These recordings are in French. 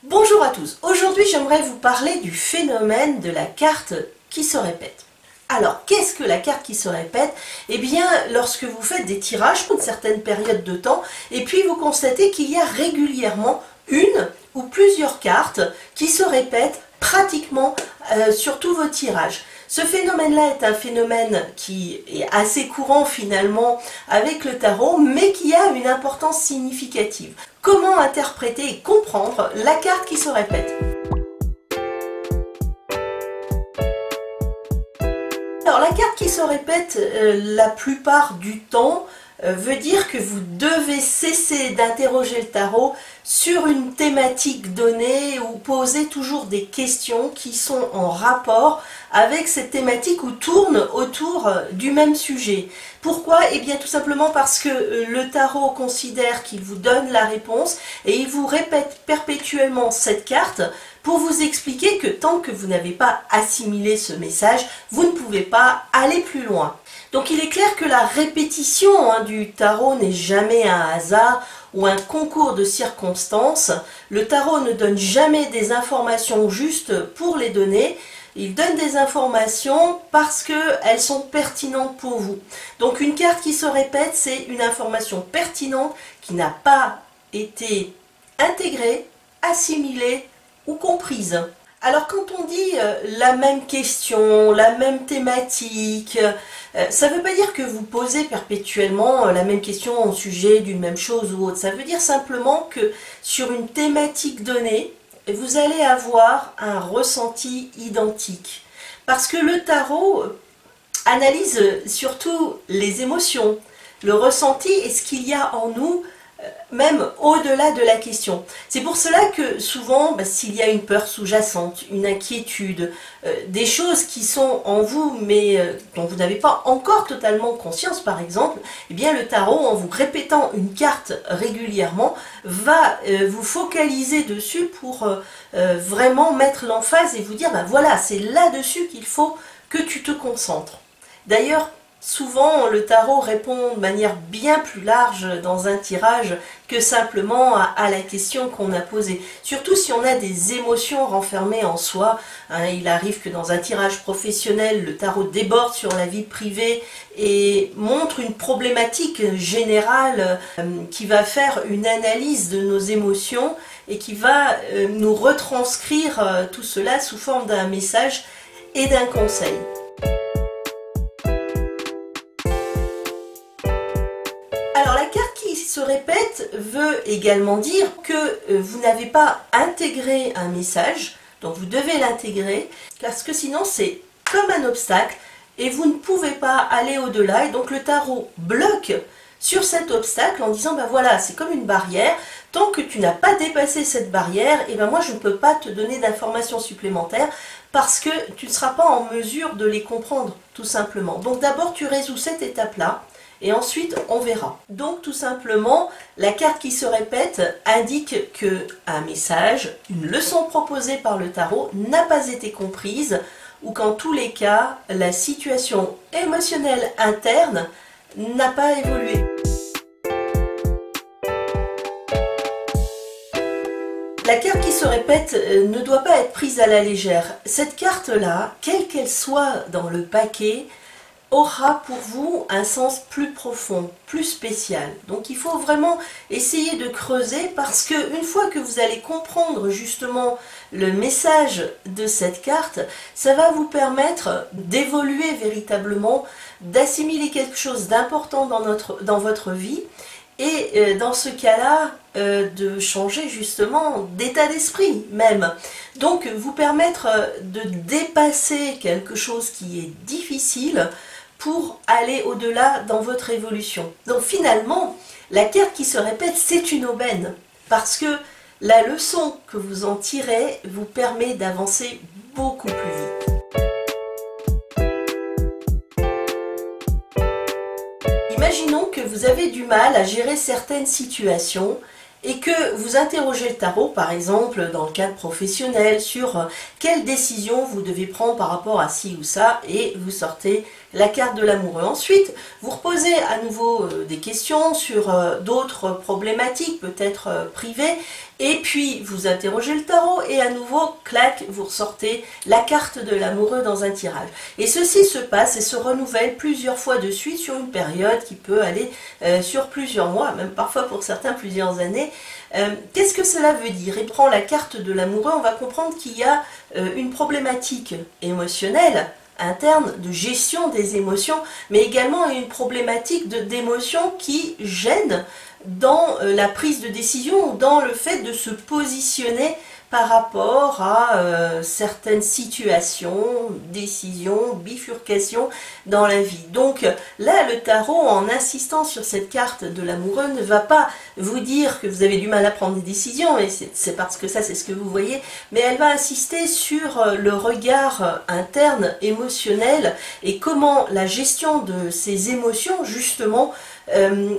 Bonjour à tous, aujourd'hui j'aimerais vous parler du phénomène de la carte qui se répète. Alors qu'est-ce que la carte qui se répète? Eh bien lorsque vous faites des tirages pour une certaine période de temps et puis vous constatez qu'il y a régulièrement une ou plusieurs cartes qui se répètent pratiquement sur tous vos tirages. Ce phénomène-là est un phénomène qui est assez courant finalement avec le tarot, mais qui a une importance significative. Comment interpréter et comprendre la carte qui se répète? Alors la carte qui se répète la plupart du temps veut dire que vous devez cesser d'interroger le tarot sur une thématique donnée ou poser toujours des questions qui sont en rapport avec cette thématique ou tournent autour du même sujet. Pourquoi? Eh bien tout simplement parce que le tarot considère qu'il vous donne la réponse et il vous répète perpétuellement cette carte pour vous expliquer que tant que vous n'avez pas assimilé ce message, vous ne pouvez pas aller plus loin. Donc il est clair que la répétition du tarot n'est jamais un hasard ou un concours de circonstances. Le tarot ne donne jamais des informations justes pour les donner. Il donne des informations parce qu'elles sont pertinentes pour vous. Donc une carte qui se répète, c'est une information pertinente qui n'a pas été intégrée, assimilée ou comprise. Alors quand on dit la même question, la même thématique, ça ne veut pas dire que vous posez perpétuellement la même question au sujet d'une même chose ou autre. Ça veut dire simplement que sur une thématique donnée, vous allez avoir un ressenti identique. Parce que le tarot analyse surtout les émotions, le ressenti et ce qu'il y a en nous, même au-delà de la question. C'est pour cela que souvent, s'il y a une peur sous-jacente, une inquiétude, des choses qui sont en vous mais dont vous n'avez pas encore totalement conscience par exemple, eh bien le tarot, en vous répétant une carte régulièrement, va vous focaliser dessus pour vraiment mettre l'emphase et vous dire, voilà, c'est là-dessus qu'il faut que tu te concentres. D'ailleurs, souvent, le tarot répond de manière bien plus large dans un tirage que simplement à la question qu'on a posée. Surtout si on a des émotions renfermées en soi. Il arrive que dans un tirage professionnel, le tarot déborde sur la vie privée et montre une problématique générale qui va faire une analyse de nos émotions et qui va nous retranscrire tout cela sous forme d'un message et d'un conseil. Alors la carte qui se répète veut également dire que vous n'avez pas intégré un message, donc vous devez l'intégrer, parce que sinon c'est comme un obstacle et vous ne pouvez pas aller au-delà, et donc le tarot bloque sur cet obstacle en disant voilà, c'est comme une barrière, tant que tu n'as pas dépassé cette barrière, et moi je ne peux pas te donner d'informations supplémentaires parce que tu ne seras pas en mesure de les comprendre tout simplement. Donc d'abord tu résous cette étape-là, et ensuite on verra. Donc tout simplement, la carte qui se répète indique qu'un message, une leçon proposée par le tarot n'a pas été comprise, ou qu'en tous les cas, la situation émotionnelle interne n'a pas évolué. La carte qui se répète ne doit pas être prise à la légère. Cette carte-là, quelle qu'elle soit dans le paquet, aura pour vous un sens plus profond, plus spécial. Donc il faut vraiment essayer de creuser, parce que une fois que vous allez comprendre justement le message de cette carte, ça va vous permettre d'évoluer véritablement, d'assimiler quelque chose d'important dans votre vie, et dans ce cas-là, de changer justement d'état d'esprit même. Donc vous permettre de dépasser quelque chose qui est difficile pour aller au-delà dans votre évolution. Donc finalement, la carte qui se répète, c'est une aubaine, parce que la leçon que vous en tirez vous permet d'avancer beaucoup plus vite. Imaginons que vous avez du mal à gérer certaines situations et que vous interrogez le tarot, par exemple dans le cadre professionnel, sur quelle décision vous devez prendre par rapport à ci ou ça, et vous sortez la carte de l'amoureux. Ensuite, vous reposez à nouveau des questions sur d'autres problématiques, peut-être privées, et puis vous interrogez le tarot et à nouveau, clac, vous ressortez la carte de l'amoureux dans un tirage. Et ceci se passe et se renouvelle plusieurs fois de suite sur une période qui peut aller sur plusieurs mois, même parfois pour certains plusieurs années. Qu'est-ce que cela veut dire? Et prend la carte de l'amoureux, on va comprendre qu'il y a une problématique émotionnelle interne de gestion des émotions, mais également une problématique d'émotions qui gêne dans la prise de décision ou dans le fait de se positionner par rapport à certaines situations, décisions, bifurcations dans la vie. Donc là, le tarot, en insistant sur cette carte de l'amoureux, ne va pas vous dire que vous avez du mal à prendre des décisions, et c'est parce que ça, c'est ce que vous voyez, mais elle va insister sur le regard interne, émotionnel, et comment la gestion de ces émotions, justement,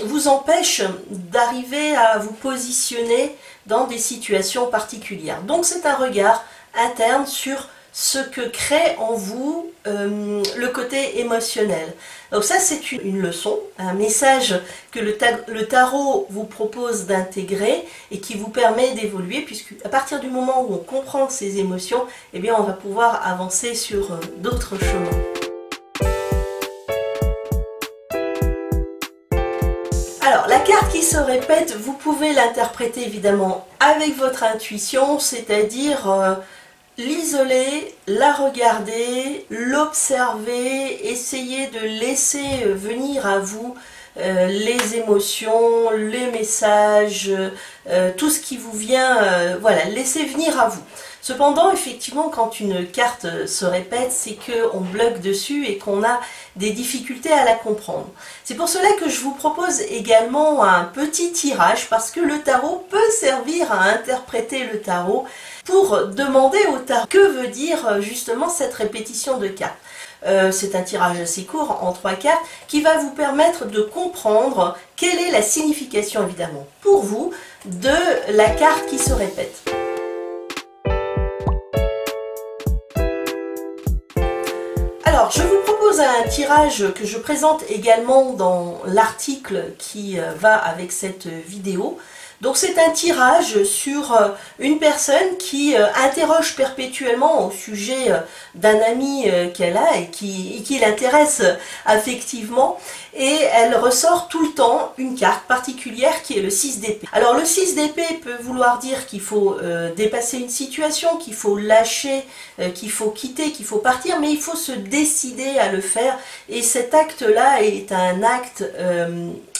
vous empêche d'arriver à vous positionner dans des situations particulières. Donc c'est un regard interne sur ce que crée en vous le côté émotionnel. Donc ça, c'est une leçon, un message que le tarot vous propose d'intégrer et qui vous permet d'évoluer, puisque à partir du moment où on comprend ces émotions, eh bien on va pouvoir avancer sur d'autres chemins. Alors, la carte qui se répète, vous pouvez l'interpréter évidemment avec votre intuition, c'est-à-dire l'isoler, la regarder, l'observer, essayer de laisser venir à vous les émotions, les messages, tout ce qui vous vient, voilà, laissez venir à vous. Cependant, effectivement, quand une carte se répète, c'est qu'on bloque dessus et qu'on a des difficultés à la comprendre. C'est pour cela que je vous propose également un petit tirage, parce que le tarot peut servir à interpréter le tarot pour demander au tarot que veut dire justement cette répétition de cartes. C'est un tirage assez court en 3 cartes qui va vous permettre de comprendre quelle est la signification évidemment pour vous de la carte qui se répète. Alors, je vous propose un tirage que je présente également dans l'article qui va avec cette vidéo. Donc c'est un tirage sur une personne qui interroge perpétuellement au sujet d'un ami qu'elle a et qui l'intéresse affectivement, et elle ressort tout le temps une carte particulière qui est le 6 d'épée. Alors le 6 d'épée peut vouloir dire qu'il faut dépasser une situation, qu'il faut lâcher, qu'il faut quitter, qu'il faut partir, mais il faut se décider à le faire, et cet acte-là est un acte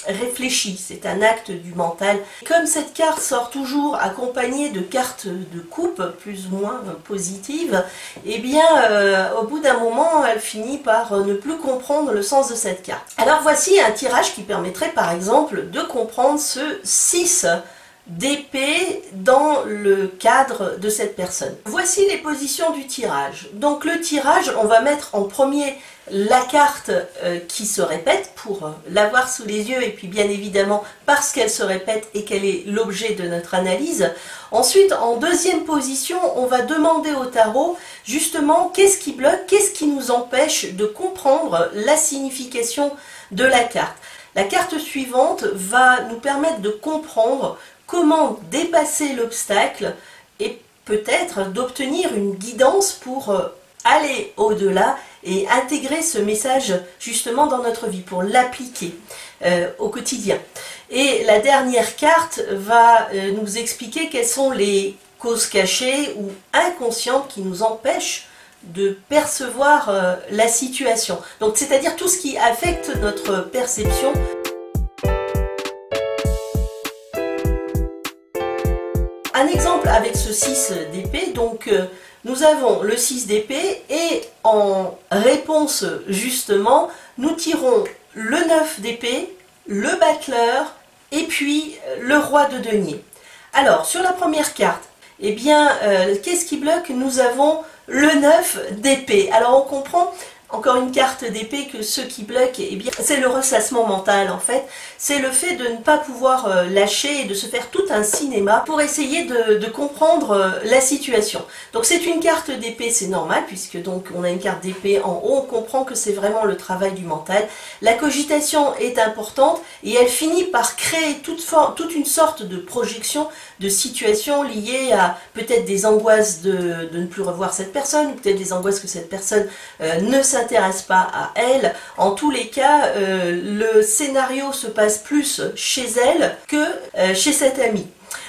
réfléchi, c'est un acte du mental. Comme cette carte sort toujours accompagnée de cartes de coupe plus ou moins positives, et bien au bout d'un moment elle finit par ne plus comprendre le sens de cette carte. Alors voici un tirage qui permettrait par exemple de comprendre ce 6 d'épée dans le cadre de cette personne. Voici les positions du tirage. Donc le tirage, on va mettre en premier la carte qui se répète pour l'avoir sous les yeux, et puis bien évidemment parce qu'elle se répète et qu'elle est l'objet de notre analyse. Ensuite, en deuxième position, on va demander au tarot justement qu'est-ce qui bloque, qu'est-ce qui nous empêche de comprendre la signification de la carte. La carte suivante va nous permettre de comprendre comment dépasser l'obstacle et peut-être d'obtenir une guidance pour aller au-delà et intégrer ce message justement dans notre vie, pour l'appliquer au quotidien. Et la dernière carte va nous expliquer quelles sont les causes cachées ou inconscientes qui nous empêchent de percevoir la situation. Donc c'est-à-dire tout ce qui affecte notre perception. Un exemple avec ce 6 d'épée, donc nous avons le 6 d'épée et en réponse justement, nous tirons le 9 d'épée, le battleur et puis le roi de denier. Alors sur la première carte, eh bien qu'est-ce qui bloque? Nous avons le 9 d'épée. Alors on comprend encore une carte d'épée que ceux qui bloquent, eh bien, c'est le ressassement mental en fait. C'est le fait de ne pas pouvoir lâcher et de se faire tout un cinéma pour essayer de comprendre la situation. Donc c'est une carte d'épée, c'est normal, puisque donc on a une carte d'épée en haut, on comprend que c'est vraiment le travail du mental. La cogitation est importante et elle finit par créer toute une sorte de projection de situations liées à peut-être des angoisses de ne plus revoir cette personne, ou peut-être des angoisses que cette personne ne s'intéresse pas à elle. En tous les cas, le scénario se passe plus chez elle que chez cette amie.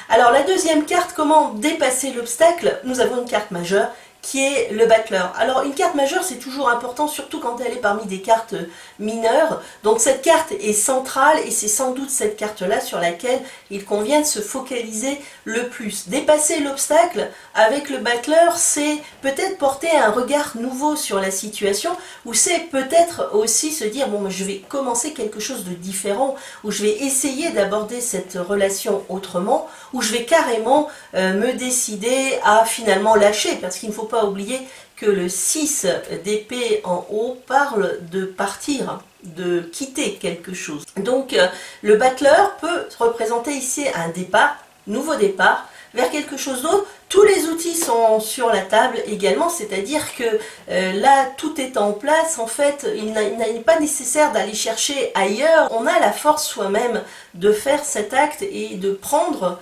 Alors la deuxième carte, comment dépasser l'obstacle, nous avons une carte majeure qui est le battleur. Alors une carte majeure c'est toujours important, surtout quand elle est parmi des cartes mineures. Donc cette carte est centrale et c'est sans doute cette carte là sur laquelle il convient de se focaliser le plus. Dépasser l'obstacle avec le battleur, c'est peut-être porter un regard nouveau sur la situation, ou c'est peut-être aussi se dire bon je vais commencer quelque chose de différent, ou je vais essayer d'aborder cette relation autrement, ou je vais carrément me décider à finalement lâcher, parce qu'il ne faut pas oublier que le 6 d'épée en haut parle de partir, de quitter quelque chose. Donc le battleur peut représenter ici un départ, nouveau départ, vers quelque chose d'autre. Tous les outils sont sur la table également, c'est-à-dire que là tout est en place, en fait il n'est pas nécessaire d'aller chercher ailleurs, on a la force soi-même de faire cet acte et de prendre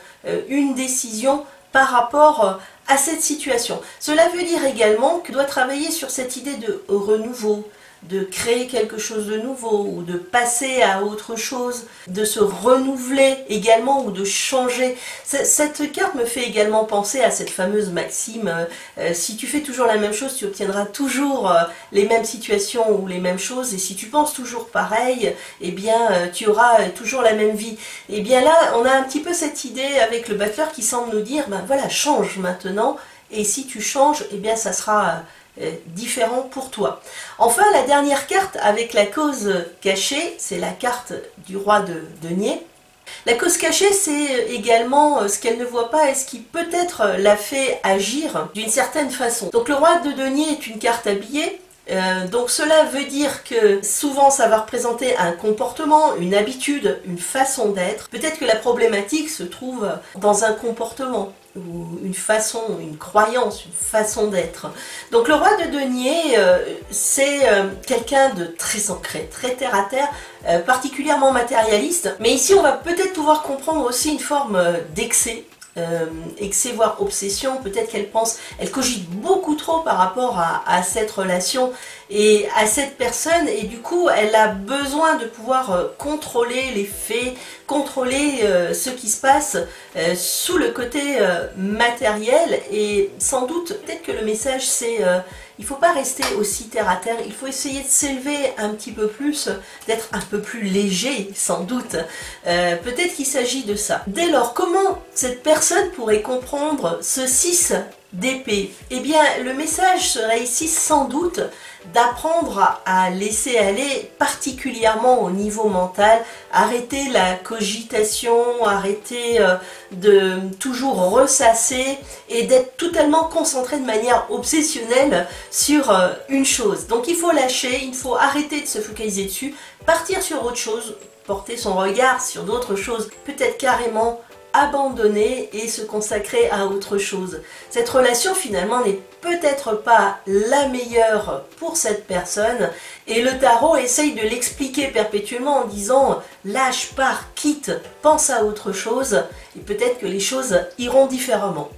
une décision par rapport à cette situation. Cela veut dire également que doit travailler sur cette idée de renouveau, de créer quelque chose de nouveau, ou de passer à autre chose, de se renouveler également, ou de changer. Cette carte me fait également penser à cette fameuse maxime, si tu fais toujours la même chose, tu obtiendras toujours les mêmes situations ou les mêmes choses, et si tu penses toujours pareil, eh bien tu auras toujours la même vie. Et bien là, on a un petit peu cette idée avec le battleur qui semble nous dire, ben voilà, change maintenant, et si tu changes, eh bien ça sera différent pour toi. Enfin, la dernière carte avec la cause cachée, c'est la carte du roi de denier. La cause cachée, c'est également ce qu'elle ne voit pas et ce qui peut-être la fait agir d'une certaine façon. Donc le roi de denier est une carte habillée. Donc cela veut dire que souvent ça va représenter un comportement, une habitude, une façon d'être. Peut-être que la problématique se trouve dans un comportement, ou une façon, une croyance, une façon d'être. Donc le roi de denier, c'est quelqu'un de très ancré, très terre à terre, particulièrement matérialiste. Mais ici on va peut-être pouvoir comprendre aussi une forme d'excès. Excès voire obsession, peut-être qu'elle pense, elle cogite beaucoup trop par rapport à cette relation et à cette personne, et du coup elle a besoin de pouvoir contrôler les faits, contrôler ce qui se passe sous le côté matériel, et sans doute peut-être que le message c'est il ne faut pas rester aussi terre à terre, il faut essayer de s'élever un petit peu plus, d'être un peu plus léger sans doute. Peut-être qu'il s'agit de ça. Dès lors, comment cette personne pourrait comprendre ce 6 d'épée? Eh bien, le message serait ici sans doute d'apprendre à laisser aller, particulièrement au niveau mental, arrêter la cogitation, arrêter de toujours ressasser et d'être totalement concentré de manière obsessionnelle sur une chose. Donc il faut lâcher, il faut arrêter de se focaliser dessus, partir sur autre chose, porter son regard sur d'autres choses, peut-être carrément abandonner et se consacrer à autre chose. Cette relation finalement n'est peut-être pas la meilleure pour cette personne, et le tarot essaye de l'expliquer perpétuellement en disant lâche, pars, quitte, pense à autre chose, et peut-être que les choses iront différemment.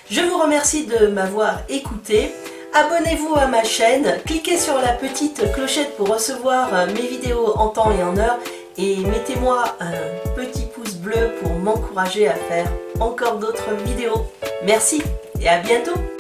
Je vous remercie de m'avoir écouté. Abonnez-vous à ma chaîne, cliquez sur la petite clochette pour recevoir mes vidéos en temps et en heure, et mettez-moi un petit pouce bleu pour m'encourager à faire encore d'autres vidéos. Merci et à bientôt!